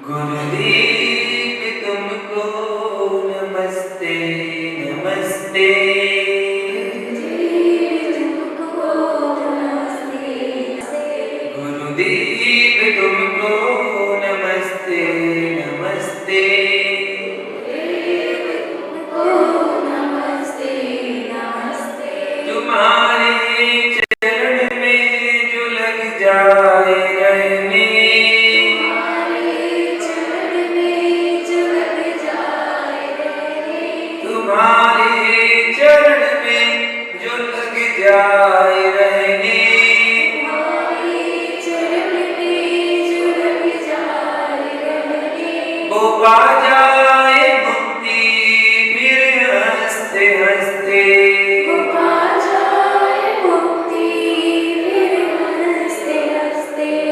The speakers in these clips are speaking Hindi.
गुरुदेव तुमको नमस्ते नमस्ते। गुरुदेव तुमको नमस्ते नमस्ते। तुम्हारे चरण में जो लग जाए रहने, तुम्हारे चरण में जो लग जाए रहने, वो पा जाए मुक्ति फिर हंसते हंसते।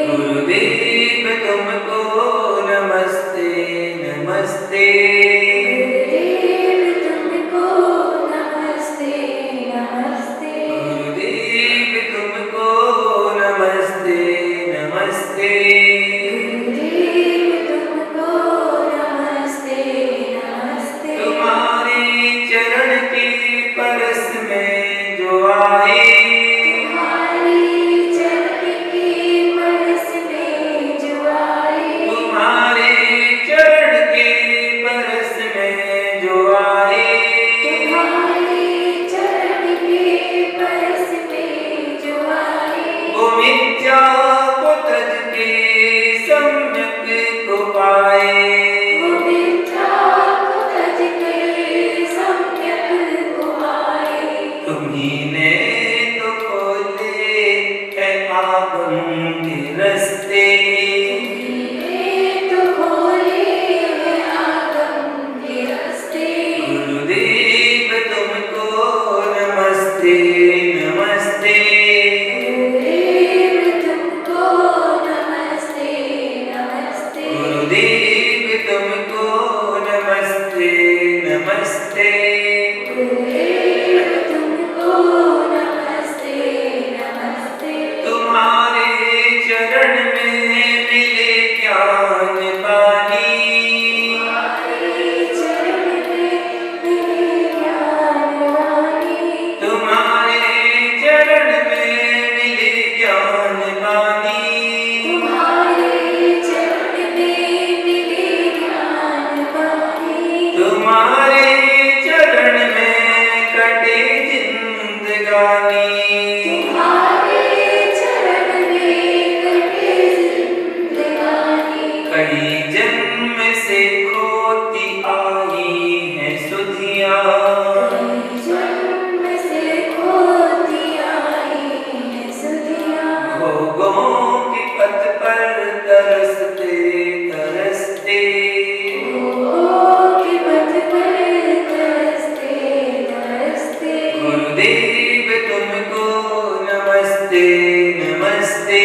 गुरुदेव तुमको नमस्ते नमस्ते। गुरुदेव तुमको नमस्ते नमस्ते। तुम्हारे चरण के परस में जो आए, तुम्हारे चरण के परस में जो आए, वो मिथ्या को तज के सम्यक को पाए। तुम्हीं ने तो खोले है आगम के रस्ते, गुरुदेव तुमको नमस्ते नमस्ते। गुरुदेव तुमको नमस्ते नमस्ते। तुम्हारे चरण में मिले ज्ञान पानी, तुम्हारे चरण में मिले ज्ञान पानी, तुम्हारे चरण में कटे जिंदगानी। कई जन्म से खोती आई है सुधियाँ, भोगों के पथ पर तरसते तरसते। गुरुदेव तुमको नमस्ते नमस्ते।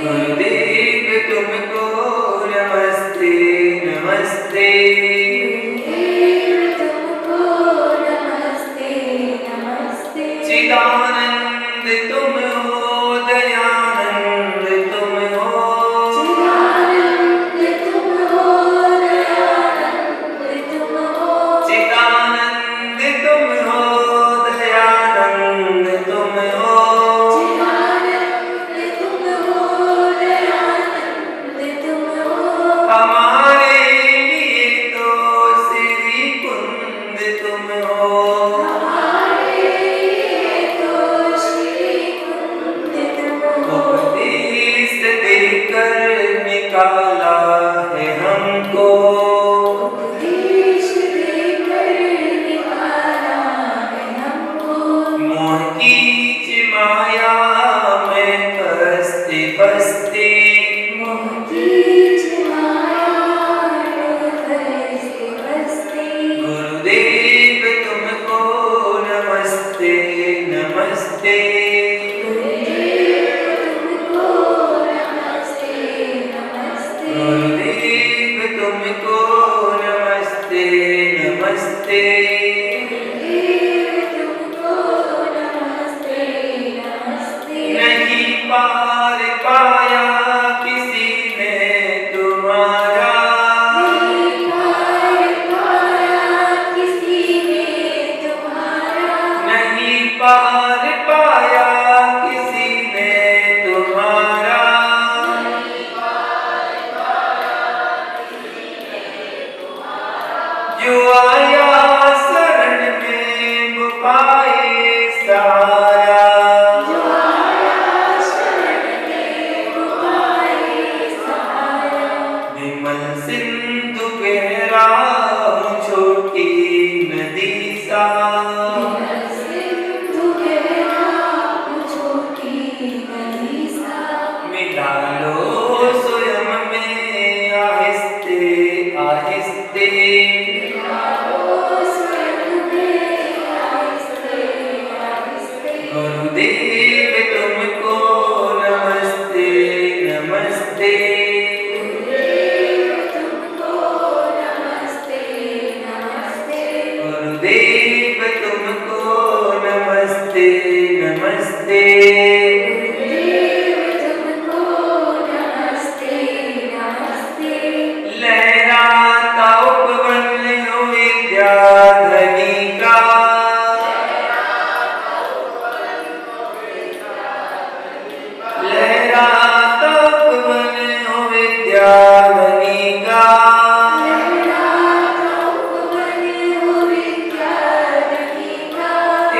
गुरुदेव तुमको नमस्ते नमस्ते। चिदानंद तुम हो, दयानंद तुम हो, चिदानंद तुम हो, दयानंद तुम हो। हमारे लिए तो श्री कुंद तुम हो, उपदेश देकर निकाला है हमको, मोह की माया में फंसते फंसते। गुरुदेव तुमको नमस्ते नमस्ते। गुरुदेव तुमको नमस्ते नमस्ते। नहीं पार पाया किसी ने तुम्हारा, नहीं पार पाया किसी ने तुम्हारा, नहीं पार पाया किसी ने तुम्हारा, जो आया शरण में वो पाए सहारा, जो आया शरण में वो पाए सहारा। विमल सिंधु गहरा हूँ छोटी नदी सा, विमल सिंधु गहरा हूँ छोटी नदी सा, मिला लो स्वयं में आहिस्ते आहिस्ते, गुरुदेव तुमको नमस्ते नमस्ते, गुरुदेव तुमको नमस्ते नमस्ते, लहराता उपवन हो विद्याधनी का, लहराता उपवन हो विद्याधनी का,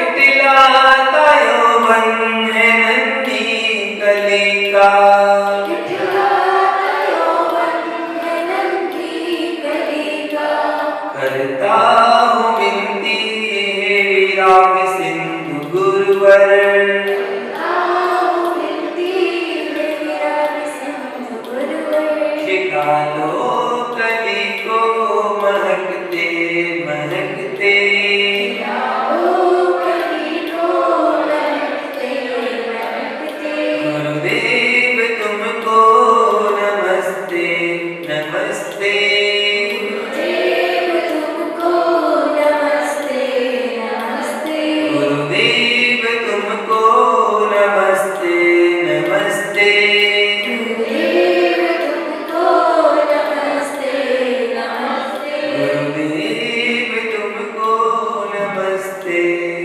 इतिलाता यौवन है नन्ही कली का, करता हूँ विनती हे विराग सिंधु गुरुवर, खिला लो कली को महकते महकते, गुरुदेव तुमको नमस्ते नमस्ते, गुरुदेव तुमको नमस्ते नमस्ते, गुरुदेव तुमको नमस्ते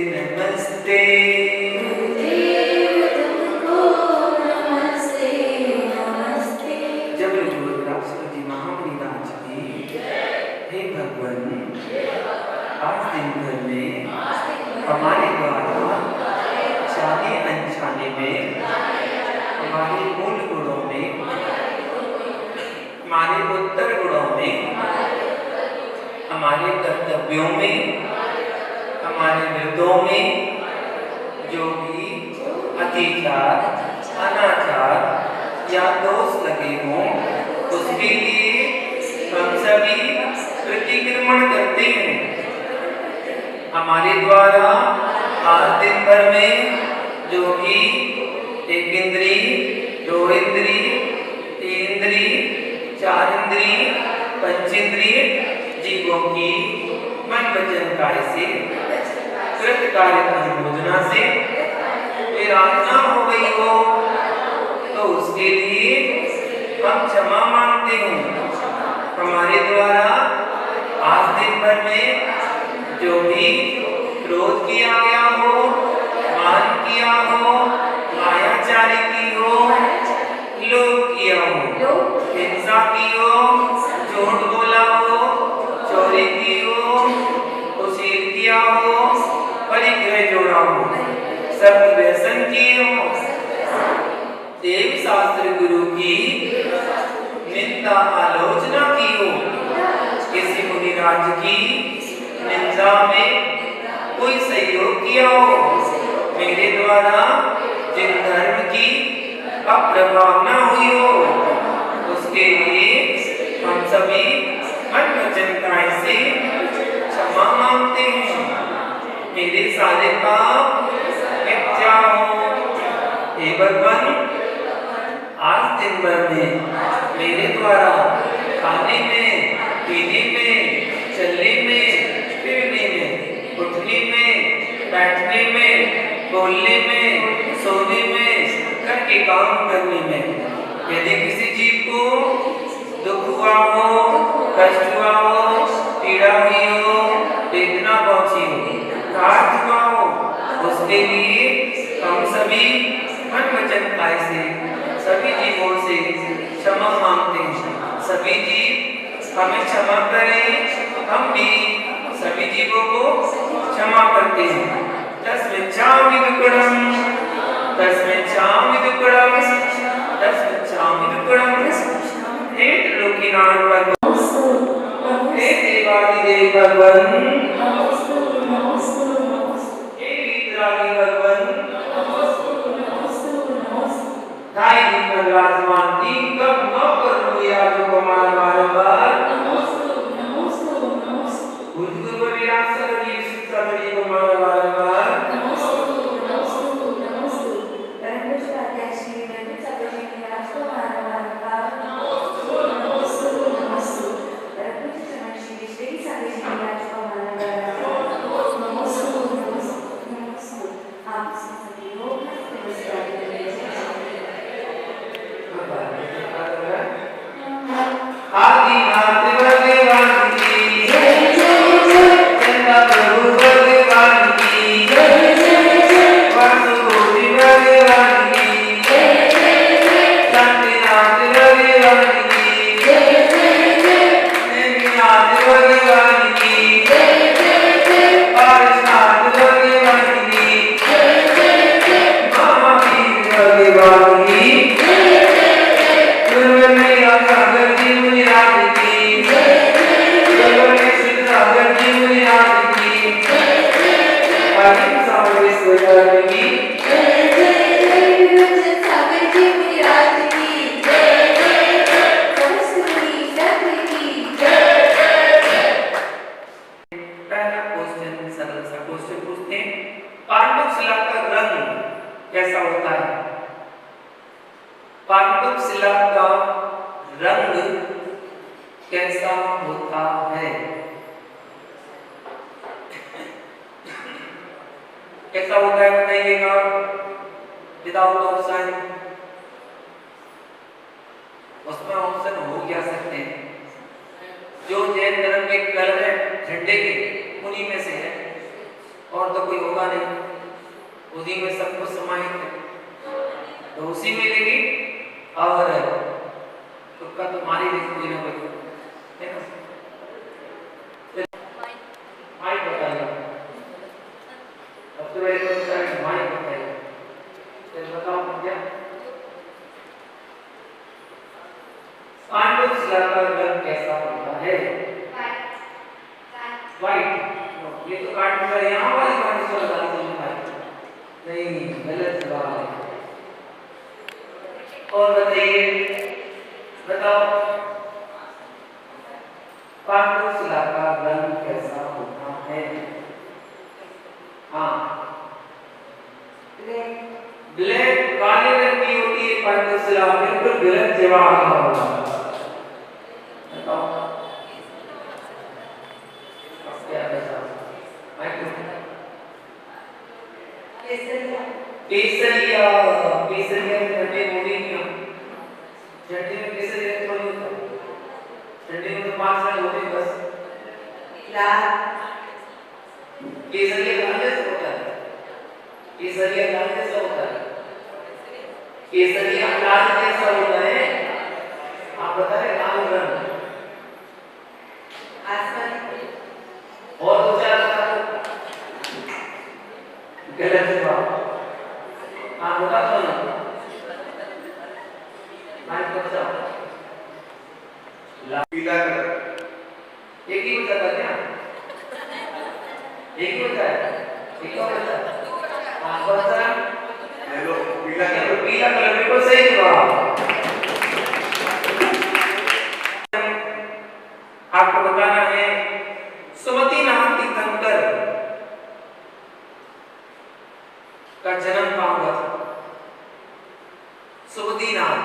नमस्ते। जब गुरु बृहस्पति महामुनि राज की, हे भगवान, आज दिन भर में हमारे द्वारा जाने अनजाने में हमारे मूल गुणों में, हमारे उत्तर गुणों में, हमारे कर्तव्यों में, हमारे व्रतों में जो भी अतिचार, अनाचार या दोष लगे हों, उसके लिए हम सभी प्रतिक्रमण करते हैं। हमारे द्वारा आज दिन भर में जो भी एक इंद्री, दो इंद्री, तीन इंद्री, चार इंद्री, पंचेंद्रिय जीवों की मन वचन काय से कृत कार्य अनुमोदना से विराधना हो गई हो, तो उसके लिए हम क्षमा मांगते हैं। हमारे द्वारा आज दिन भर में जो भी क्रोध किया गया हो, मान किया हो, मायाचारी की हो, लोभ किया हो, हिंसा की हो, झूठ बोला हो, चोरी की हो, उसील किया हो, परिग्रह जोड़ा हो, सब व्यसन किए हो, देव शास्त्र गुरु की निंदा आलोचना की हो, किसी मुनिराज की निंदा में कोई सहयोग किया हो, मेरे द्वारा जिन धर्म की अप्रभावना हुई हो, उसके लिए हम सभी मन वचन काय से क्षमा मांगते हैं। मेरे सारे पाप मिट जाओ। हे भगवान, आज दिन भर में मेरे द्वारा खाने में, पीने में, चलने में, फिरने में, उठने में, बैठने में, बोलने में, सोने में, के काम करने में। यदि किसी जीव को दुख हुआ हो, कष्ट हुआ हो, पीड़ा हुई हो, वेदना पहुंची हो, घात हुआ हो, उसके लिए हम सभी मन वचन काया से सभी जीवों से क्षमा मांगते हैं। सभी जीव हमें क्षमा करें, हम भी सभी जीवों को क्षमा करते हैं। तस्मिच्छामि दुक्कडम, तस्मिच्छामि दुक्कडम, तस्मिच्छामि दुक्कडम। हे त्रिलोकीनाथ भगवान, हे देवादिदेव भगवान, हे वीतरागी भगवान, ढाई दिन का विराजमान तीन कब नौ कर लिया जो हमारा बार-बार गुरु विराज कर दी शिक्षा बड़ी को हमारा बार-बार आदिनाथ भगवान की जय जय जय, चंदा प्रभु भगवान की जय जय जय, वासुदेव भगवान की जय जय जय, शांतिनाथ भगवान की जय जय जय, नेमिनाथ भगवान की जय जय जय, पारसनाथ भगवान की जय जय जय, महावीर भगवान की जय जय जय, गुरुवैया सागर जी मुनिराज की जय जय जय, गुरुवैया सागर जी मुनिराज की जय जय जय, अहिंसा विश्वधर्म की जय जय जय, गुरुवैया सागर जी मुनिराज की जय जय जय, सरस्वती चक्र की जय जय जय। पहला क्वेश्चन सरल सा क्वेश्चन पूछते हैं, पांडव शिला का रंग कैसा होता है? पांडव शिला का रंग कैसा होता है? कैसा होता है बताइएगा, विदाउट ऑप्शन। उसमें ऑप्शन हो क्या सकते हैं? जो जैन धर्म के कलर है झंडे के, उन्हीं में से है, और तो कोई होगा नहीं, उन्हीं में सब कुछ समाहित है, तो उसी में लेंगे। और तुक्का तो मारी कोई ना कोई है ना। माइक बताइए, अब तो एक माइक बताइए, फिर बताओ क्या पांडव शिला का रंग कैसा होता है? व्हाइट। ये तो काट कर यहाँ वाली पांडव शिला का रंग नहीं, गलत जवाब है। और बताइए, बताओ पांडव शिला का रंग कैसा होता है? हाँ, ब्लैक, काले रंग की होती है पांडव शिला। बिल्कुल गलत जवाब होगा। बताओ क्या बचा? केसरिया, केसरिया झंडे मोड़ी नहीं, झंडे में केसरिया थोड़ी होता है, झंडे में तो 5 रंग होते हैं बस। लाल, केसरिया लाल जैसा होता है, केसरिया लाल जैसा होता है, केसरिया लाल जैसा होता है। आप बता रहे लाल रंग आसमानी, और दो चार बता दो। गलत जवाब। हाँ बता दो ना, माइक बचाओ। पीला कलर, एक ही बचा था क्या? एक ही बचा है, एक और बचा। हाँ बचा, ये लो पीला कलर, पीला कलर बिल्कुल सही जवाब। आपको बताना है सुमतिनाथ तीर्थंकर का जन्म कहाँ हुआ था? सुमतिनाथ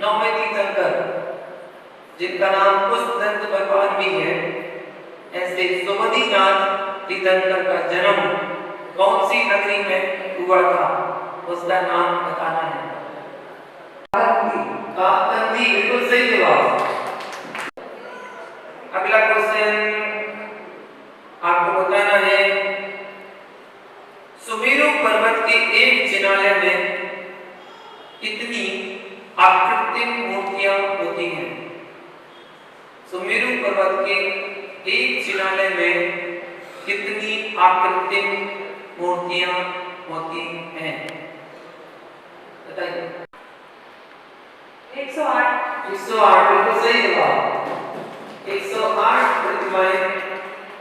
9वें तीर्थंकर, जिनका नाम पुष्पदंत भगवान भी है, ऐसे सुमतिनाथ तीर्थंकर का जन्म कौन सी नगरी में हुआ था? उसका नाम बताना है। काकंदी, बिल्कुल सही जवाब। अगला क्वेश्चन आपको बताना है, सुमेरु पर्वत के एक जिनालय में कितनी आकृतिक मूर्तियां होती हैं? सुमेरु पर्वत के एक जिनालय में कितनी आकृतिक मूर्तियां होती हैं? बताइए। 108। 108 बिल्कुल सही जवाब। 108 प्रतिमाएं।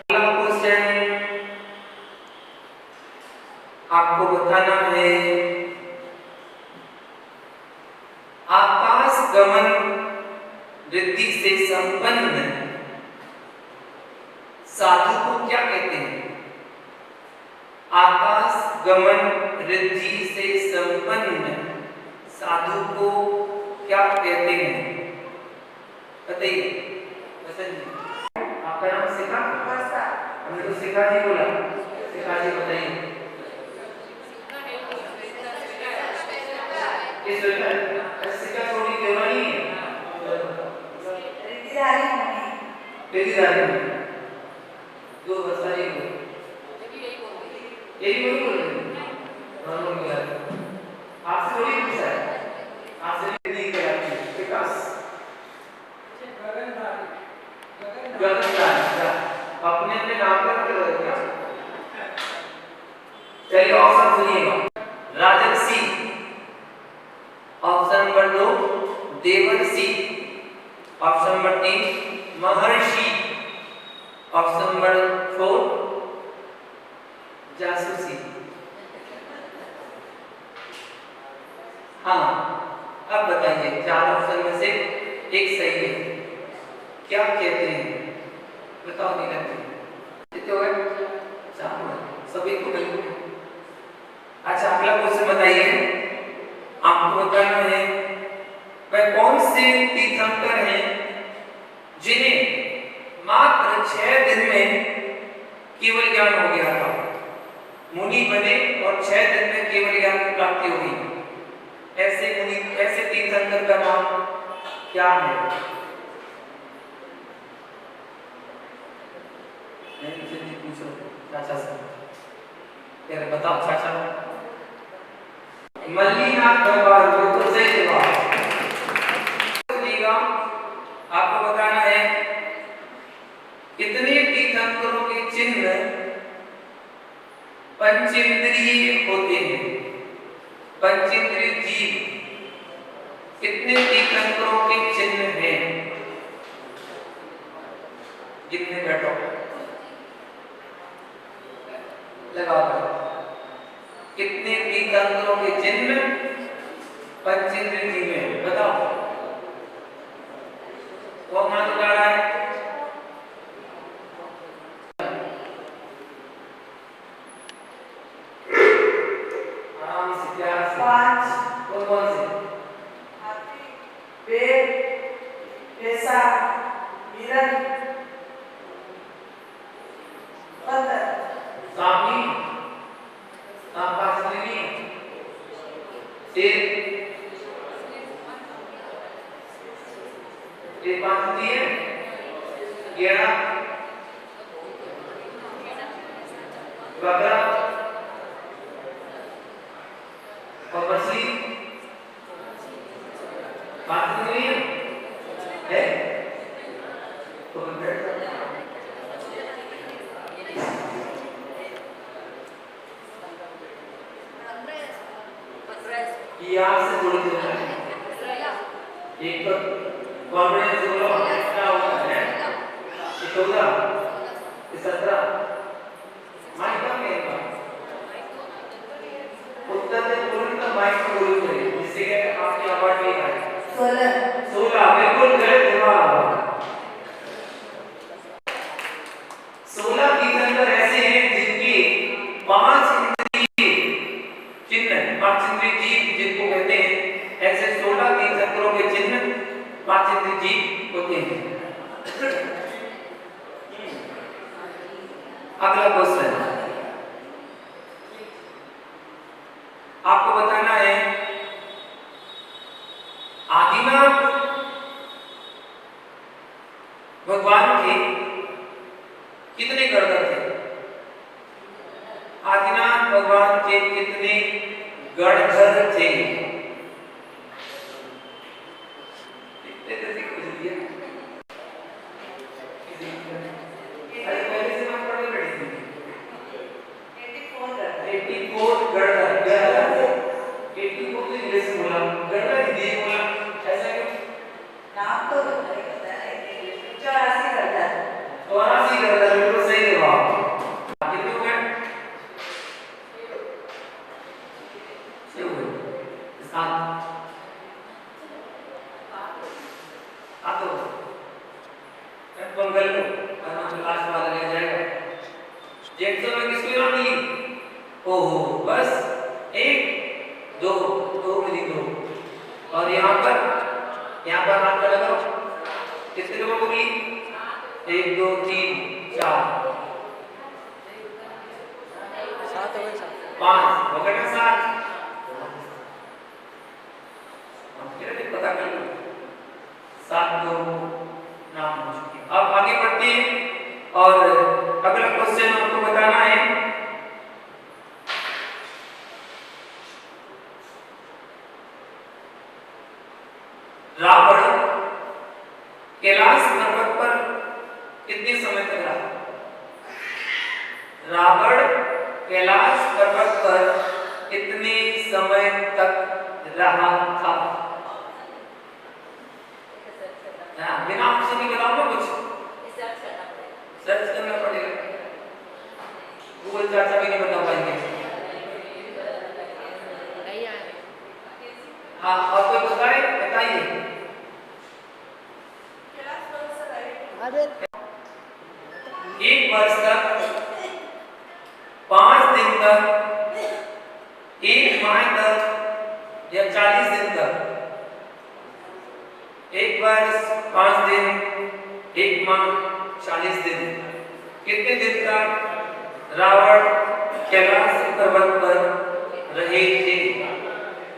अगला क्वेश्चन आपको बताना है, आकाश गमन रिद्धि से संपन्न साधु को क्या कहते हैं? आकाश गमन रिद्धि से संपन्न साधु को क्या कहते हैं? बताइए। आपका नाम शिखा? हमने तो शिखा जी बोला। शिखा जी बताइए। शिखा छोटी क्यों नहीं है? रिद्धिधारी दो बसा यही बोल रहे आपसे थोड़ी पूछा है, आपसे नहीं किया विकास अपने अपने नाम पर क्या? चलिए ऑप्शन सुनिएगा। राजर्षि, ऑप्शन नंबर 2 देवर्षि, ऑप्शन नंबर 3 महर्षि, ऑप्शन नंबर 4 जासूसी। हाँ, अब बताइए, चार ऑप्शन में से एक सही है, क्या कहते हैं? बताओ। नहीं करते कितने हो गए? सभी को बिल्कुल। अच्छा, अगला क्वेश्चन बताइए, आपको बताना है, वह कौन से तीर्थंकर हैं जिन्हें मात्र 6 दिन में केवल ज्ञान हो गया था? मुनि बने और 6 दिन में केवल ज्ञान की प्राप्ति हो गई। ऐसे मुनि, ऐसे तीर्थंकर का नाम क्या है? पूछो चाचा से, यार बताओ चाचा। मल्लीनाथ भगवान, बिल्कुल सही जवाब। आपको बताना है, कितने तीर्थंकरों के चिन्ह पंचेंद्रिय होते हैं? पंचेंद्रिय जीव कितने तीर्थंकरों के चिन्ह हैं? कितने? बैठो, लगाओ। कितने तीर्थंकरों के चिन्ह पंचेंद्रिय जीव हैं? बताओ। कौन हाथ उठा रहा है? आराम से, प्यार से। 5। कौन से? पेड़, पैसा, हिरण, बंदर, सांपी, सांपासनी, शेर, ये 5 दिए। गेड़ा, बकरा और मछली। 5 नहीं है? तो ये आपसे जुड़ के एक कॉन्फिडेंस बोलो क्या होता है? 14, 17 माइक का क्या? उत्तर से तुरंत माइक को बोल करिए, जिससे कि आपकी आवाज नहीं आए। 16 बिल्कुल गलत जवाब। 16 तीर्थंकर ऐसे हैं जिनके 5 इंद्रिय चिन्ह, 5 इंद्रिय जीव जिनको कहते हैं, ऐसे 16 तीर्थंकरों के चिन्ह 5 इंद्रिय जीव होते हैं। के कितने गणधर थे? अरे पहले से मत पढ़ो बेटी। 84 गणधर, गणधर 84 तो इंग्लिश में बोला, गणधर हिंदी में बोला, ऐसा क्यों? नाम तो पता है 84 करता है। 84 गणधर, बिल्कुल सही जवाब। कितने हो गए? 7। तो पंगल को लास्ट वाला ले जाएगा। जेक्सन में किसको इनाम मिली? ओहो, बस 1 2 मिली 2। और यहाँ पर हाथ का लगाओ, कितने लोगों को मिली? 1 2 3 4 5 हो गए ना 7। पता कर लो 7 2 नाम हो चुके। अब आगे बढ़ते हैं और अगला क्वेश्चन आपको बताना है। रावण कैलाश पर्वत पर कितने समय तक रहा? रावण कैलाश पर्वत पर कितने समय तक रहा था? बिना ऑप्शन के बताओ ना कुछ। सर्च करना पड़ेगा, गूगल चाचा भी नहीं बता पाएंगे। हाँ, और कोई बताइए। एक वर्ष तक, 5 दिन तक, 1 माह तक या 40 दिन तक? 1 वर्ष, 5 दिन, 1 माह, 40 दिन। कितने दिन तक रावण कैलाश पर्वत पर रहे थे?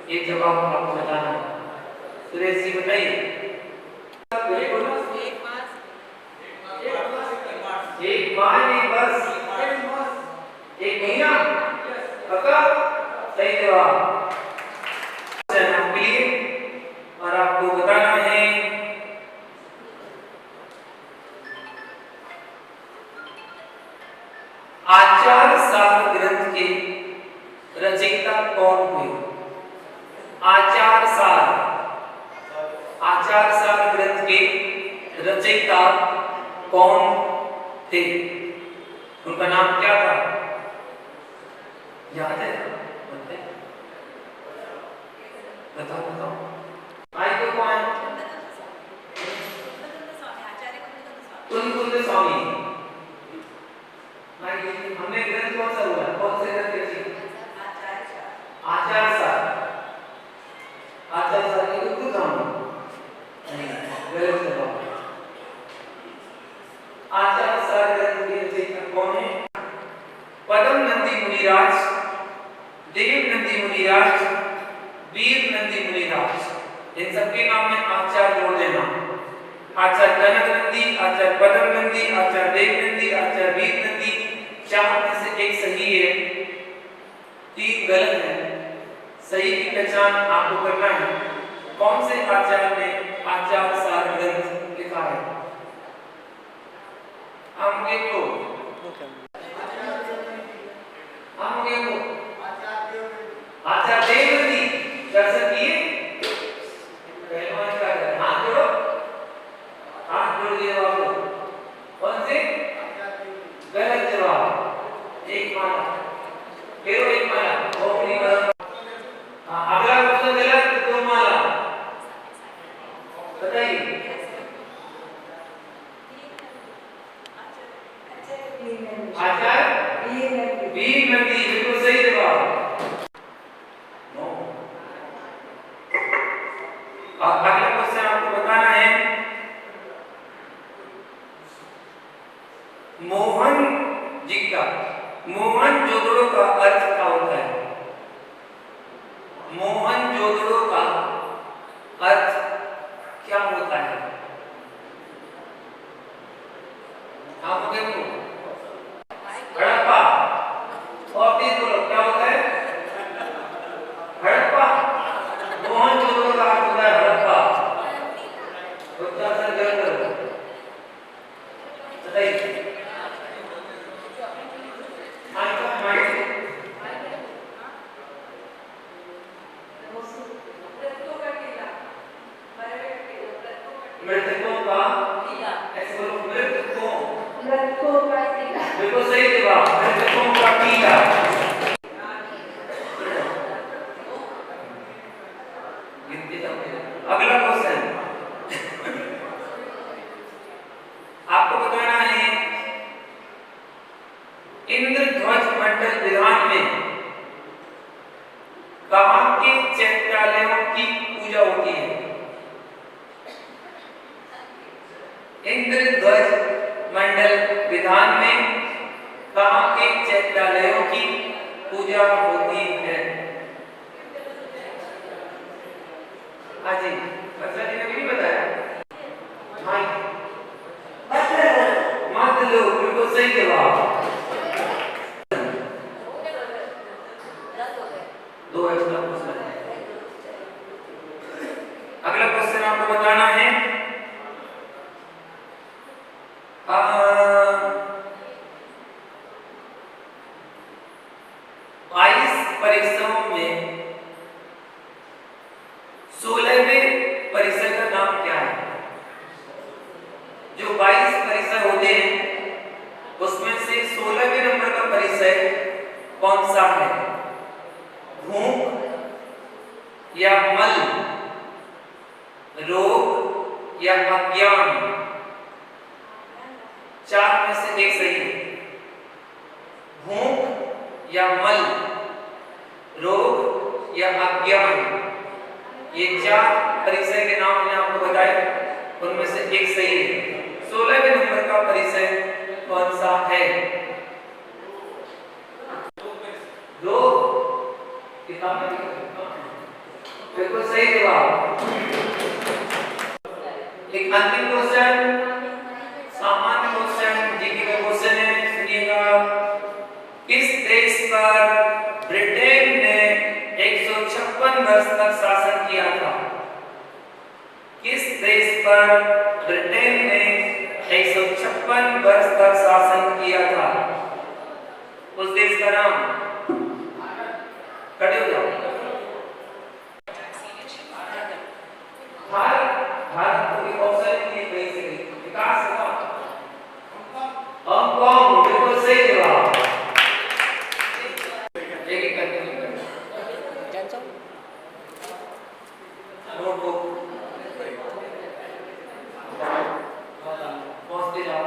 ये जवाब आपको बताना है। सुरेश जी बताइए। 1 माह, 1 वर्ष, 1 महीना? पक्का? सही जवाब आपके लिए। और आपको बताना है आचार सार ग्रंथ के रचयिता कौन हुए? आचार सार ग्रंथ के रचयिता कौन थे? उनका नाम क्या था? याद है? बताओ। आई तो कौन? कुंद स्वामी। हमने ग्रंथ कौन सा हुआ? कौन से ग्रंथ लिखे? आचार सार के कुंद स्वामी। गलत जवाब। आचार सार ग्रंथ के रचयिता कौन है? पद्म नंदी मुनिराज, देव नंदी मुनिराज, वीर नंदी मुनिराज। इन सबके नाम में आचार्य जोड़ देना। आचार्य कनक नंदी, आचार्य पद्म नंदी, आचार्य देव नंदी, आचार्य वीर नंदी। 4 में से एक सही है, 3 गलत है। सही की पहचान आपको करना है। कौन से आचार्य ने आचार सार ग्रंथ लिखा है? आचार्य देव नंदी। दर्शन किए? हाथ जोड़ दिए आपको। कौन से? गलत जवाब। 1 माला, फिर 1 माला, अगला क्वेश्चन गलत, 2 माला। बताइए। आचार्य वीर नंदी, बिल्कुल सही जवाब। अगला क्वेश्चन आपको बताना है, मोहनजोदड़ो का अर्थ क्या होता है? मोहनजोदड़ो का अर्थ क्या होता है? आप देखो हड़प्पा, और तेज बोलो, क्या होता है? मंडल विधान में कहाँ के चैत्यालयों की पूजा होती है? इंद्र ध्वज मंडल विधान में कहाँ के चैत्यालयों की पूजा होती है? हाँ जी, वर्षा जी ने भी नहीं बताया। हाँ, मत लो, बिल्कुल सही जवाब। दो एक्स्ट्रा क्वेश्चन। अगला क्वेश्चन आपको बताना है 22 परिसरों में 16वें परिसर का नाम क्या है? जो 22 परिसर होते हैं उसमें से 16वें नंबर का परिसर कौन सा है? भूख या मल, रोग या अज्ञान? चार में से एक सही है। भूख या मल, रोग या अज्ञान, ये चार परिसर के नाम मैंने आपको बताए, उनमें से एक सही है। 16वें नंबर का परिसर कौन सा है? रोग। किताब में बिल्कुल सही जवाब। एक अंतिम क्वेश्चन, सामान्य क्वेश्चन, जीके का क्वेश्चन है, सुनिएगा। किस देश पर ब्रिटेन ने 156 वर्ष तक शासन किया था? किस देश पर ब्रिटेन ने 156 वर्ष तक शासन किया था? उस देश का नाम? खड़े हो जाओ। भारत को ऑप्शन दिए कहीं से विकास हुआ। हांगकांग, बिल्कुल सही जवाब। एक एक करके नोटबुक पहुंचते जाओ।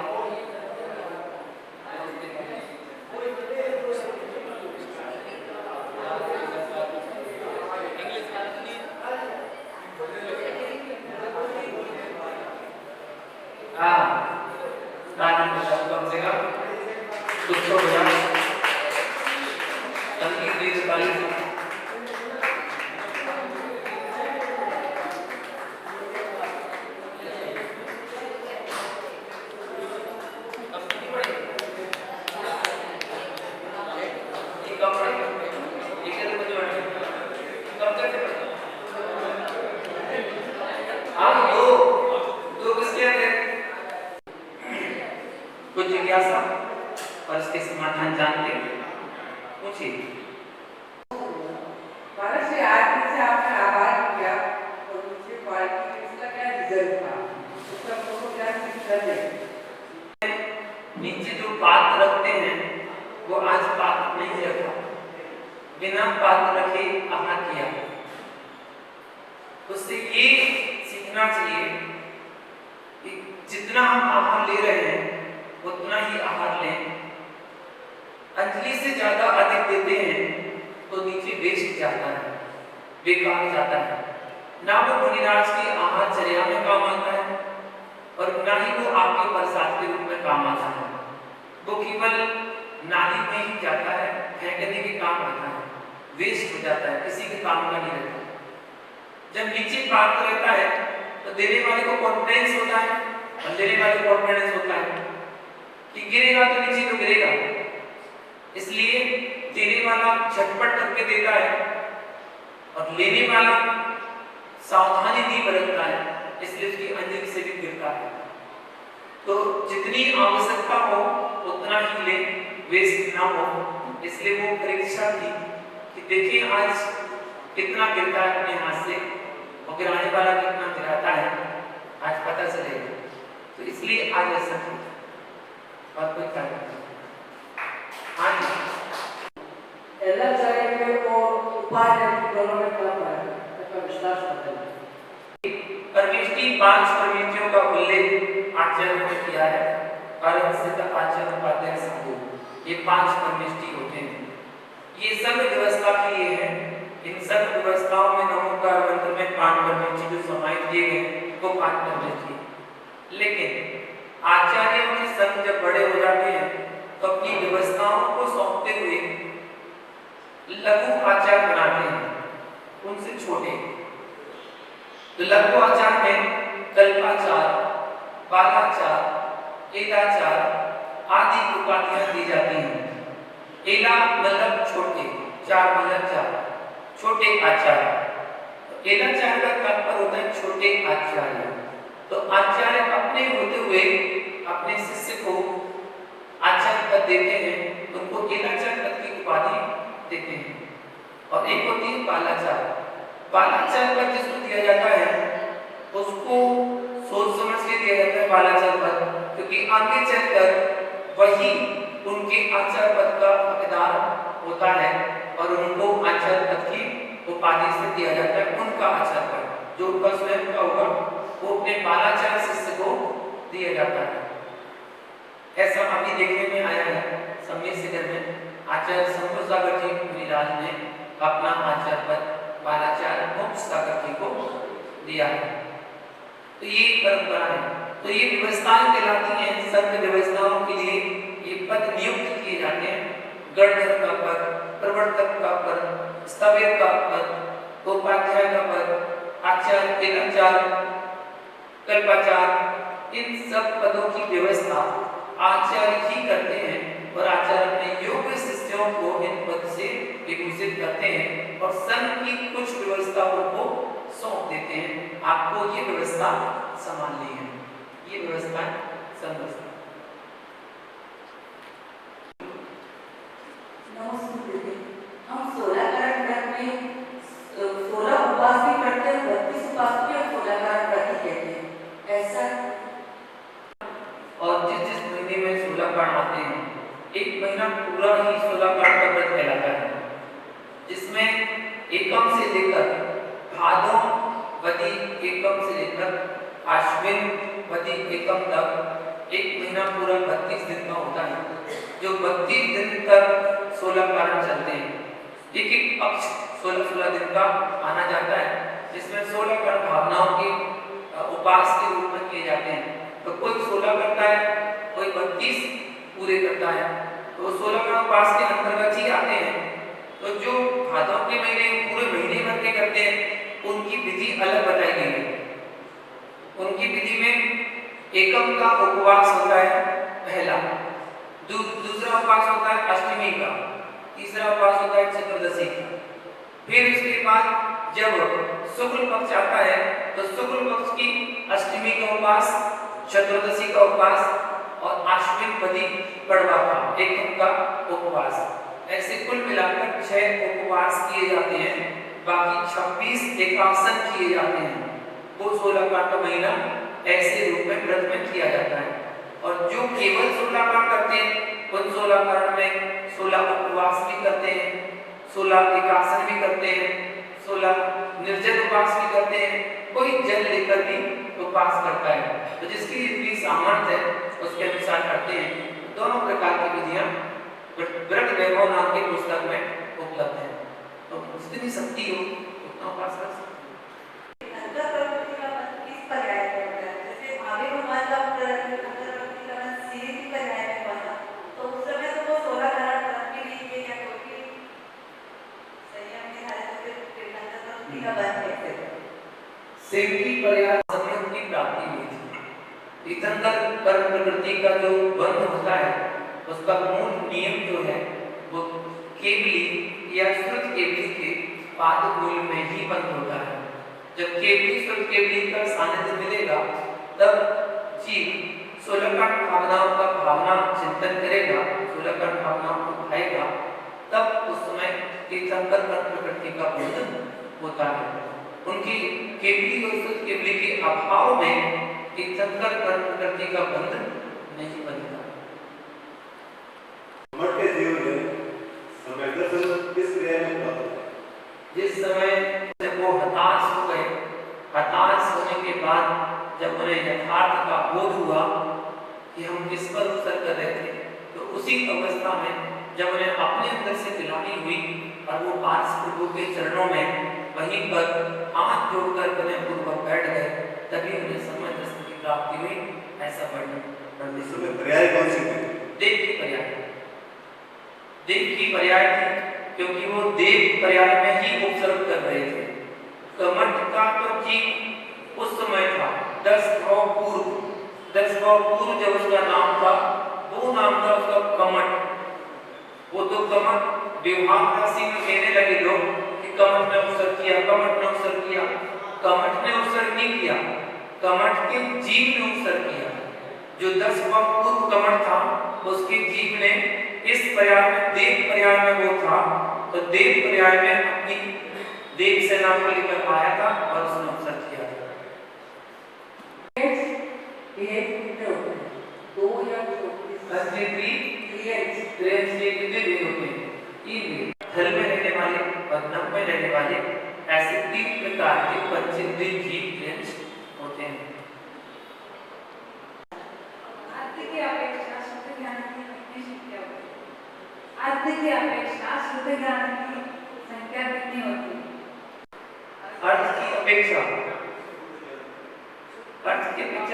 कुछ जिज्ञासा और इसके समाधान जानते पूछिए। भारत से आज से आपने आगाज किया और उसके पार्टी इसका क्या रिजल्ट था? उसका फोटो क्या पिक्चर है? नीचे जो पात्र रखते हैं वो आज पात्र नहीं रखा, बिना पात्र रखे आहार किया। उससे ये सीखना चाहिए कि जितना हम आहार ले रहे हैं उतना ही आहार लें। अंजलि से ज्यादा अधिक देते हैं तो नीचे वेस्ट जाता है, बेकार जाता है। ना वो मुनिराज की आहार चर्या में काम आता है और ना ही वो आपके प्रसाद के रूप में काम आता है। वो केवल नाली में ही जाता है, फेंकने के काम आता है, वेस्ट हो जाता है, किसी के काम का नहीं रहता। जब नीचे पात्र रहता है तो देने वाले को कॉन्फिडेंस होता है और देने वाले को कॉन्फिडेंस होता है कि गिरेगा तो नीचे तो गिरेगा, इसलिए देने वाला झटपट करके देता है और लेने वाला सावधानी नहीं बरतता है, इसलिए उसकी अंजलि से भी गिरता है। तो जितनी आवश्यकता हो उतना ही ले, वेस्ट ना हो। इसलिए वो परीक्षा थी कि देखिए आज कितना गिरता है अपने हाथ से और गिराने वाला कितना गिराता है, आज पता चलेगा। तो इसलिए आज ऐसा था और कोई कारण नहीं। हाँ जी, एलएल साइड को उपाय दोनों में क्या है? इसका विस्तार बताइए। परमेष्टि 5 परमेष्टियों का उल्लेख आचार्यों ने किया है। परम सिद्ध आचार्य उपाध्याय साधु, ये 5 परमेष्टि होते हैं। ये सब व्यवस्था के लिए है। इन सब व्यवस्थाओं में नमोकार मंत्र में पाठ करने चाहिए, जो समाहित किए गए वो पाठ करने चाहिए। लेकिन आचार्यों के संग जब बड़े हो जाते हैं तो अपनी व्यवस्थाओं को सौंपते हुए लघु आचार बनाते हैं, उनसे छोटे। तो लघु आचार में कल्पाचार, बालाचार, एलाचार आदि उपाधियां दी जाती हैं। एला मतलब छोटे, चार मतलब चार, छोटे आचार्य। एलाचार का तात्पर्य होता है छोटे आचार्य। तो आचार्य अपने होते हुए अपने शिष्य को आचार्य पद देते हैं, उनको एलाचार्य पद की उपाधि देते हैं। और एक होती है बालाचार। बालाचार पद जिसको दिया जाता है उसको सोच समझ के दिया जाता है बालाचार पद, क्योंकि आगे चलकर वही उनके आचार्य पद का हकदार होता है और उनको आचार्य पद की उपाधि से दिया जाता है। उनका आचार्य पद जो उनका स्वयं का होगा वो अपने बालाचार्य शिष्य को दिया जाता है। ऐसा अभी देखने में आया है समय से में आचार्य शंभु सागर जी मुनिराज ने अपना आचार्य पद बालाचार्य मोक्ष सागर जी को दिया है। तो ये परंपरा है। तो ये व्यवस्थाएं कहलाती हैं। संत व्यवस्थाओं के लिए ये पद नियुक्त किए जाते हैं। गणधर का पद, प्रवर्तक का पद, स्थविर का पद, उपाध्याय का पद, आचार्य, एलाचार्य, कल्पाचार्य, इन सब पदों की व्यवस्था आचार्य ही करते हैं और आचार्य अपने योग्य शिष्यों को इन पद से विभूषित करते हैं और संघ की कुछ व्यवस्थाओं को सौंप देते हैं। आपको ये व्यवस्था संभालनी है, ये व्यवस्था संवस्था। हम 16 करण व्रत में 16 उपवास भी करते हैं, 32 उपवास भी हम 16 करण व्रत ही कहते हैं, ऐसा। और जिस महीने में 16 करण आते हैं, एक महीना पूरा ही 16 करण का व्रत कहलाता है, जिसमें एकम से लेकर भादों वदी एकम से लेकर आश्विन वदी एकम तक एक महीना पूरा 32 दिन का होता है। जो 32 दिन तक 16 करण चलते हैं, एक एक पक्ष 16-16 दिन का आना जाता है, जिसमें 16 करण भावनाओं के उपवास के रूप में किए जाते हैं। तो कोई 16 करता है, कोई 32 पूरे करता है, तो 16 करण उपवास के अंतर्गत ही आते हैं। तो जो भादों के महीने पूरे महीने भर के करते हैं उनकी विधि अलग बताई गई है। उनकी विधि में एकम का उपवास होता है पहला, दूसरा उपवास होता है अष्टमी का, तीसरा उपवास होता है चतुर्दशी का। फिर उसके बाद जब शुक्ल पक्ष आता है तो शुक्ल पक्ष की अष्टमी का उपवास, चतुर्दशी का उपवास और आश्विन वदी पड़वा का एकम का उपवास। ऐसे कुल मिलाकर 6 उपवास किए जाते हैं। बाकी 26 एकासन किए जाते हैं। वो 16 करण का महीना ऐसे रूप में व्रत में किया जाता है। और जो केवल 16 करण करते हैं उन 16 करण में 16 उपवास भी करते हैं, 16 एकासन भी करते हैं, 16 निर्जल उपवास भी करते हैं, कोई जल लेकर भी उपवास करता है। तो जिसकी जितनी सामर्थ्य है उसके अनुसार करते हैं। दोनों प्रकार की विधियां व्रत वैभव नाम की पुस्तक में उपलब्ध है। तो जितनी शक्ति हो उतना उपवास कर सकते हैं। अंतःप्रवृत्ति का मन किस पर्याय में होता है? जैसे आविर्भाव का अंतःप्रवृत्ति का मन सीधे की पर्याय में बना, तो उस समय तो वो 16 करण व्रत के लिए या कोई भी संयम के धारे से फिर अंतःप्रवृत्ति का बन कैसे होता? शिव की पर्याय संयम की प्राप्ति हुई थी। तीर्थंकर कर्म प्रकृति का जो बंध होता है उसका मूल नियम जो है वो केवली या श्रुत केवली के पाद मूल में ही बंद होता है। जब केवली श्रुत केवली का सानिध्य मिलेगा तब जीव 16 करण भावनाओं का भावना चिंतन करेगा, 16 करण भावनाओं को खाएगा, तब उस समय तीर्थंकर कर्म प्रकृति का बंध होता है। उनकी केवली और श्रुत केवली के अभाव में तीर्थंकर कर्म प्रकृति का बंध नहीं बनता। मठ के जीवन में समय दर्शन किस क्रिया में प्राप्त होता है? जिस समय जब वो हताश हो गए, हताश होने के बाद जब उन्हें यथार्थ का बोध हुआ कि हम किस पर उत्सर्ग कर रहे थे, तो उसी अवस्था में जब उन्हें अपने अंदर से दिलानी हुई और वो पार्स प्रभु के चरणों में वहीं पर हाथ जोड़कर विनय पूर्वक बैठ गए, तभी उन्हें समय दर्शन की प्राप्ति हुई। ऐसा वर्णन इसमें पर्याय कौन सी थी? देव की पर्याय, देव की पर्याय थी, क्योंकि वो देव पर्याय में ही उपसर्ग कर रहे थे। कमठ का तो जीव उस समय था 10 गांव पूर्व जब उसका नाम था, वो नाम था उसका कमठ। वो तो कमठ व्यवहार राशि में कहने लगे लोग कि कमठ ने उपसर्ग किया, कमठ ने उपसर्ग किया। कमठ ने उपसर्ग नहीं किया, कमठ के जीव ने उपसर्ग किया। जो 10 गांव पूर्व कमठ था, उसके जीव ने इस पर्याय में, देव पर्याय में वो था, तो देव पर्याय में अपनी देव सेना को लेकर आया था और उसने उपसर्ग किया था। दो या थल में रहने वाले और नभ में रहने वाले, ऐसे 3 प्रकार के पंचेंद्रिय जीव होते हैं। अर्थ की अपेक्षा शुद्ध ज्ञान की कितनी संख्या होती है? अर्थ की अपेक्षा शुद्ध ज्ञान की संख्या कितनी होती है? अर्थ की अपेक्षा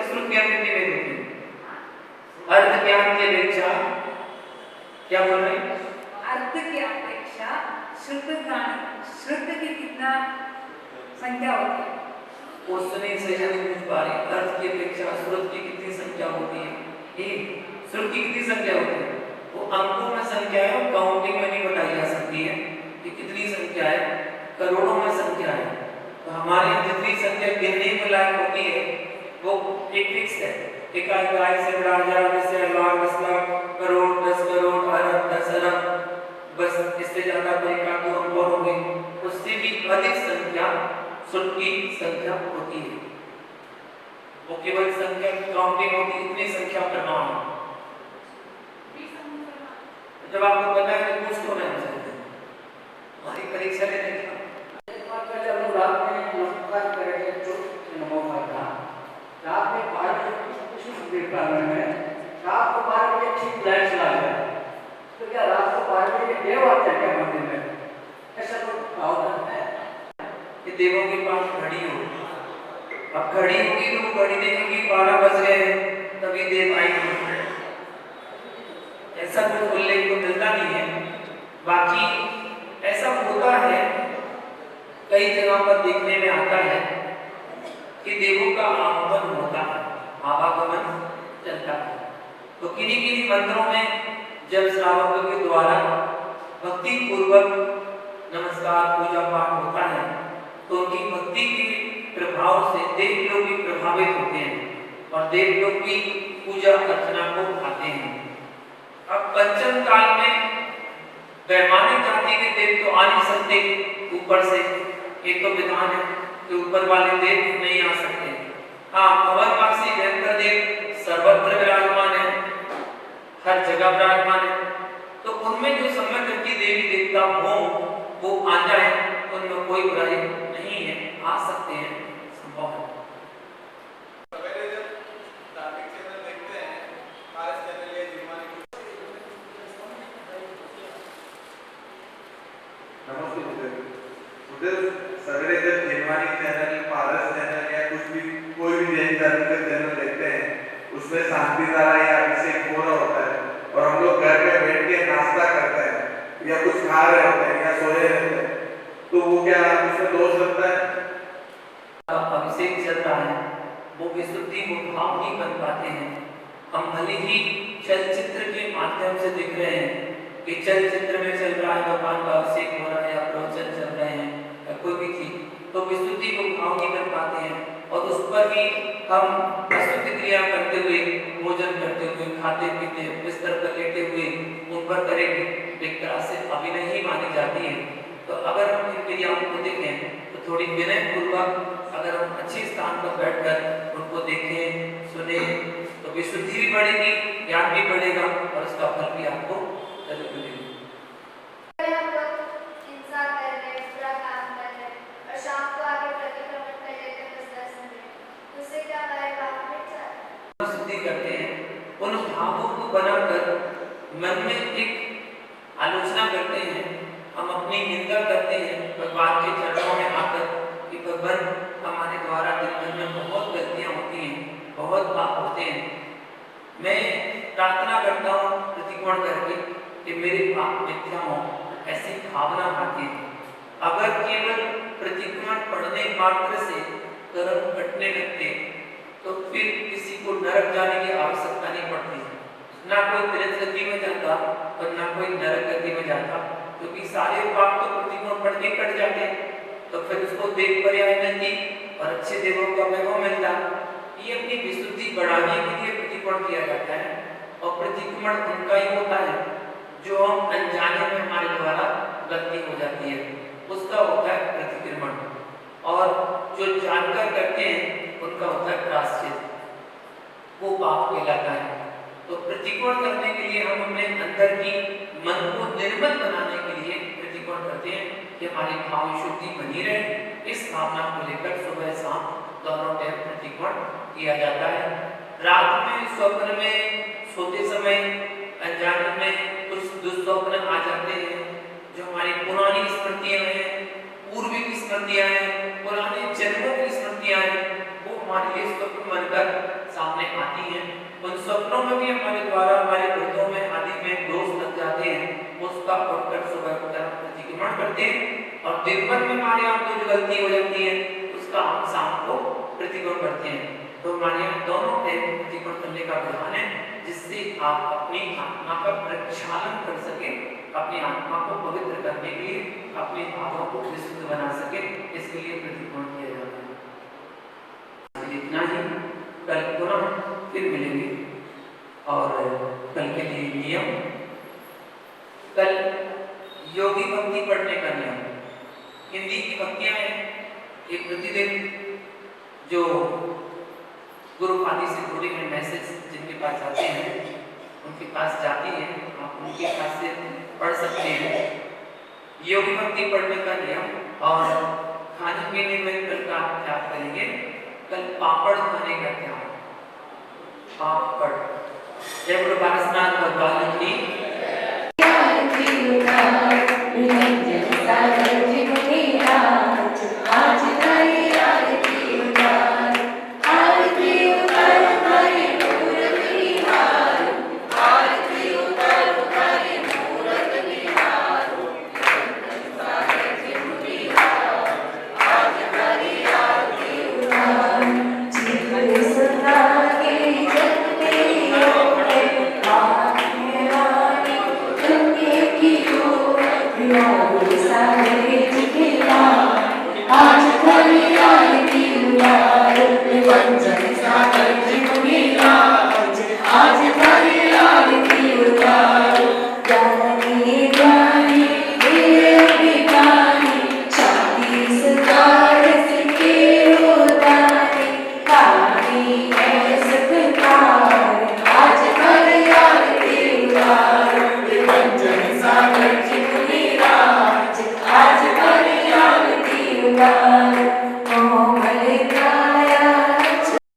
शुद्ध ज्ञान कितनी होती है? अर्थ ज्ञान की अपेक्षा क्या बोल रहे हैं? अर्थ की अपेक्षा शुद्ध की कितना संख्या होती है? उसने सही नहीं पूछ पा रहे। अर्थ की अपेक्षा श्रुत की कितनी संख्या होती है? एक श्रुत की कितनी संख्या होती है? वो अंकों में संख्या है और काउंटिंग में नहीं बताई जा सकती है कि कितनी संख्या है, करोड़ों में संख्या है। तो हमारे जितनी संख्या गिनने में लायक होती है वो एक फिक्स है। एक गाय से बड़ा 1000, 10 लाख, 10 लाख, करोड़, 10 करोड़, अरब, 10 अरब, बस इससे ज्यादा कोई का तो अंक और होंगे। उससे भी अधिक संख्या शुद्ध की संख्या होती है। वो केवल संख्या काउंटिंग होती, इतनी संख्या करना है। जब आपको पता है तो कुछ तो नहीं सकते। हमारी परीक्षा लेने का जब लोग रात में नमस्कार करेंगे तो नमो करना रात में 12 बजे रात को 12 बजे ठीक लाइट चला गया, तो क्या रात को 12 बजे देव आते हैं क्या मंदिर में? ऐसा तो प्रावधान है कि देवों के पास घड़ी हो। अब घड़ी होगी तो घड़ी देखेंगे 12 बज गए तभी देव आएंगे, ऐसा कुछ उल्लेख तो मिलता नहीं है। बाकी ऐसा होता है, कई जगह पर देखने में आता है कि देवों का आगमन होता है, आवागमन चलता है। तो किन्हीं किन्हीं मंदिरों में जब श्रावकों के द्वारा भक्ति पूर्वक नमस्कार पूजा पाठ होता है तो उनकी भक्ति के प्रभाव से देव लोग भी प्रभावित होते हैं और देव लोग भी पूजा अर्चना को आते हैं। अब पंचम काल में वैमानिक जाति के देव तो आ नहीं सकते ऊपर से, एक तो विधान है कि ऊपर वाले देव नहीं आ सकते। हाँ, भवनवासी भयंकर देव सर्वत्र विराजमान है, हर जगह विराजमान है। तो उनमें जो समय की देवी देवता हो वो आ जाए, उनमें कोई बुराई नहीं है, आ सकते हैं, संभव है। सवेरे जब जीववाणी चैनल, पारस चैनल या कुछ भी कोई भी जैन धर्म का चैनल देखते हैं, उसमें शांति धारा या अभिषेक हो रहा होता है और हम लोग घर में बैठ के नाश्ता करते हैं या कुछ खा रहे होते हैं या सोए रहते हैं, तो वो क्या उसमें दोष लगता है? अभिषेक चल रहा है, वो विशुद्धि वो भाव नहीं बन पाते हैं। हम भले ही चलचित्र के माध्यम से देख रहे हैं कि चलचित्र में चल रहा है, भगवान का अभिषेक हो रहा है या प्रवचन चल रहे हैं या कोई भी चीज, तो विशुद्धि को भाव नहीं कर पाते हैं और उस पर भी हम अशुद्ध क्रिया करते हुए, भोजन करते हुए, खाते पीते बिस्तर पर लेटे हुए उन पर करेंगे, एक तरह से अभिनय ही मानी जाती है। तो अगर हम इन क्रियाओं को देखें तो थोड़ी विनय पूर्वक अगर हम अच्छे स्थान पर बैठकर उनको देखें, सुने, तो विशुद्धि भी बढ़ेगी, ज्ञान भी बढ़ेगा और उसका फल भी आपको जरूर मिलेगा। हम लोग हिंसा कर रहे हैं, बुरा काम कर रहे हैं और शाम को आके प्रतिक्रमण कर लेते हैं 10-10 मिनट, उससे क्या हमारे पाप मिट जाते हैं। शुद्धि करते हैं, उन भावों को बनाकर मन में एक हम अपनी निंदा करते हैं भगवान के चरणों में आकर कि भगवान हमारे द्वारा दिन भर में बहुत गलतियां होती हैं, बहुत पाप होते हैं। मैं प्रार्थना करता हूँ प्रतिकोण करके कि मेरे पाप मिथ्या हो, ऐसी भावना आती है। अगर केवल प्रतिकोण पढ़ने मात्र से कर्म कटने लगते तो फिर किसी को नरक जाने की आवश्यकता नहीं पड़ती, ना कोई तीर्थ गति में जाता और ना कोई नरक गति में जाता, क्योंकि सारे पाप तो प्रतिकोण पढ़ के कट जाते। तो फिर उसको देव पर्याय मिलती और अच्छे देवों का वैभव मिलता। ये अपनी विशुद्धि बढ़ाने के लिए प्रतिकोण किया जाता है और प्रतिक्रमण उनका ही होता है जो हम अनजाने में हमारे द्वारा गलती हो जाती है, उसका होता है प्रतिक्रमण। और जो जानकर करते हैं उनका होता है प्रायश्चित, वो पाप कहलाता है। तो प्रतिकोण करने के लिए हम अपने अंदर की मन को निर्मल बनाने के लिए प्रतिकोण करते हैं कि हमारी भाव शुद्धि बनी रहे। इस भावना को लेकर सुबह शाम दोनों टाइम प्रतिकोण किया जाता है। रात में स्वप्न में सोते समय अनजाने में कुछ दुस्वप्न आ जाते हैं, जो हमारी पुरानी स्मृतियां हैं, पूर्विक स्मृतियां हैं, पुराने जन्मों की स्मृतियां हैं, वो हमारे लिए स्वप्न बनकर सामने आती हैं। उन स्वप्नों में भी हमारे द्वारा हमारे व्रतों में आदि में दोष लग जाते हैं, उसका उठकर सुबह उठकर प्रतिक्रमण करते हैं और दिन भर में हमारे यहाँ कुछ गलती हो जाती है, उसका हम शाम को प्रतिक्रमण करते हैं। तो हमारे यहाँ दोनों टाइम प्रतिक्रमण करने का विधान है, जिससे आप अपनी आत्मा का प्रक्षालन कर सके, अपनी आत्मा को पवित्र करने के लिए, अपने भावों को विशुद्ध बना सके, इसके लिए प्रतिक्रमण किया जाता है। इतना ही, कल पुनः फिर मिलेंगे और कल के लिए नियम, कल योगी भक्ति पढ़ने का नियम, हिंदी की भक्तियां हैं, ये प्रतिदिन जो गुरु आदि से जुड़े हुए मैसेज जिनके पास जाते हैं उनके पास जाती है, आप उनके पास से पढ़ सकते हैं। योगी भक्ति पढ़ने का नियम और खाने पीने में कल का त्याग करेंगे। कल पापड़ खाने का त्याग, पापड़। जय गुरु पारसनाथ भगवान की। आज